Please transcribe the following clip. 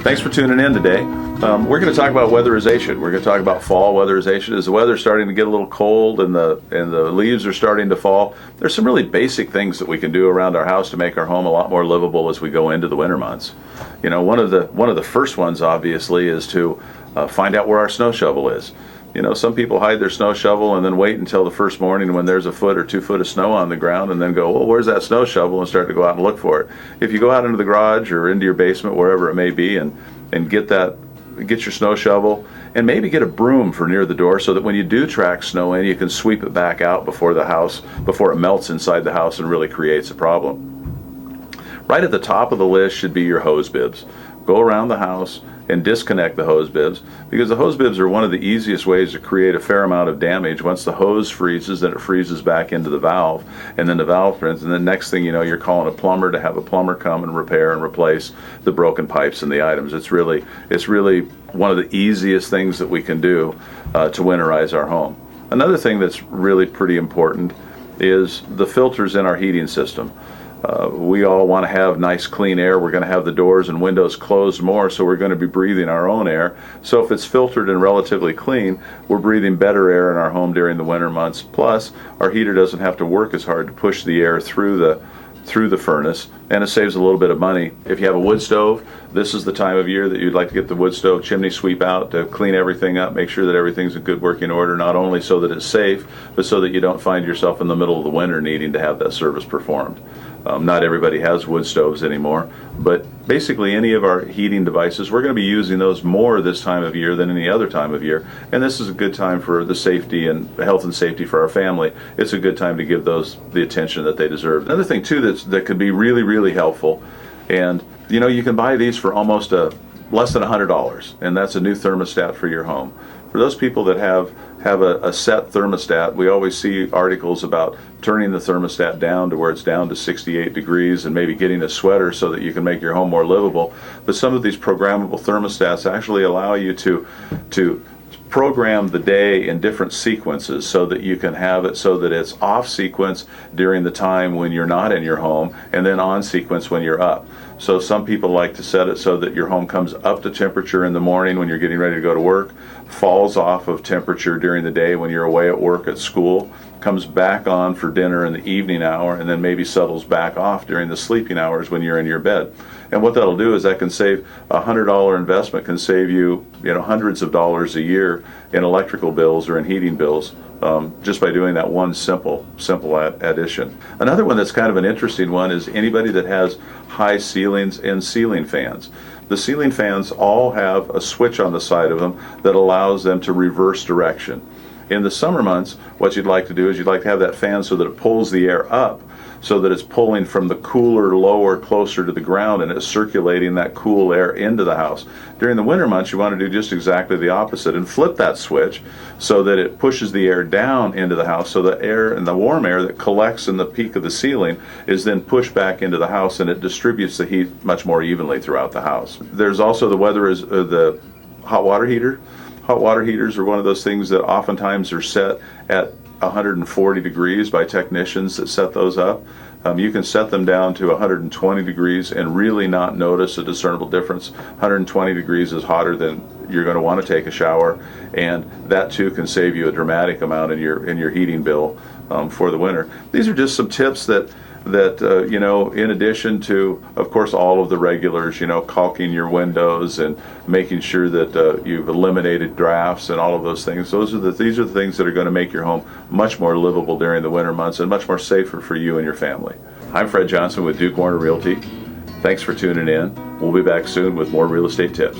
Thanks for tuning in today. We're going to talk about weatherization. We're going to talk about fall weatherization. As the weather's starting to get a little cold and the leaves are starting to fall, there's some really basic things that we can do around our house to make our home a lot more livable as we go into the winter months. You know, one of the first ones obviously is to find out where our snow shovel is. You know, some people hide their snow shovel and then wait until the first morning when there's a foot or 2 foot of snow on the ground and then go, well, where's that snow shovel, and start to go out and look for it. If you go out into the garage or into your basement, wherever it may be, and get your snow shovel and maybe get a broom for near the door so that when you do track snow in, you can sweep it back out before it melts inside the house and really creates a problem. Right at the top of the list should be your hose bibs. Go around the house and disconnect the hose bibs, because the hose bibs are one of the easiest ways to create a fair amount of damage. Once the hose freezes, then it freezes back into the valve, and then the valve freezes, and then next thing you know, you're calling a plumber to have a plumber come and repair and replace the broken pipes and the items. It's really one of the easiest things that we can do to winterize our home. Another thing that's really pretty important is the filters in our heating system. We all want to have nice clean air. We're going to have the doors and windows closed more, so we're going to be breathing our own air. So if it's filtered and relatively clean, we're breathing better air in our home during the winter months. Plus, our heater doesn't have to work as hard to push the air through the furnace, and it saves a little bit of money. If you have a wood stove, this is the time of year that you'd like to get the wood stove chimney sweep out to clean everything up, make sure that everything's in good working order, not only so that it's safe, but so that you don't find yourself in the middle of the winter needing to have that service performed. Not everybody has wood stoves anymore, but basically any of our heating devices, we're going to be using those more this time of year than any other time of year, and this is a good time for the safety and health and safety for our family. It's a good time to give those the attention that they deserve. Another thing too that could be really, really helpful, and you know, you can buy these for almost less than $100, and that's a new thermostat for your home. For those people that have a set thermostat, we always see articles about turning the thermostat down to where it's down to 68 degrees and maybe getting a sweater so that you can make your home more livable. But some of these programmable thermostats actually allow you to program the day in different sequences so that you can have it so that it's off sequence during the time when you're not in your home, and then on sequence when you're up. So some people like to set it so that your home comes up to temperature in the morning when you're getting ready to go to work, falls off of temperature during the day when you're away at work, at school, comes back on for dinner in the evening hour, and then maybe settles back off during the sleeping hours when you're in your bed. And what that'll do is that can save a $100 investment, can save you, hundreds of dollars a year in electrical bills or in heating bills, just by doing that one simple addition. Another one that's kind of an interesting one is anybody that has high ceilings and ceiling fans. The ceiling fans all have a switch on the side of them that allows them to reverse direction. In the summer months, what you'd like to do is you'd like to have that fan so that it pulls the air up, so that it's pulling from the cooler lower closer to the ground, and it's circulating that cool air into the house. During the winter months, you want to do just exactly the opposite and flip that switch so that it pushes the air down into the house, so the air and the warm air that collects in the peak of the ceiling is then pushed back into the house, and it distributes the heat much more evenly throughout the house. There's also the hot water heater. Hot water heaters are one of those things that oftentimes are set at 140 degrees by technicians that set those up. You can set them down to 120 degrees and really not notice a discernible difference. 120 degrees is hotter than you're going to want to take a shower, and that too can save you a dramatic amount in your heating bill for the winter. These are just some tips that in addition to, of course, all of the regulars, caulking your windows and making sure that you've eliminated drafts and all of those things. These are the things that are going to make your home much more livable during the winter months and much more safer for you and your family. I'm Fred Johnson with Duke Warner Realty. Thanks for tuning in. We'll be back soon with more real estate tips.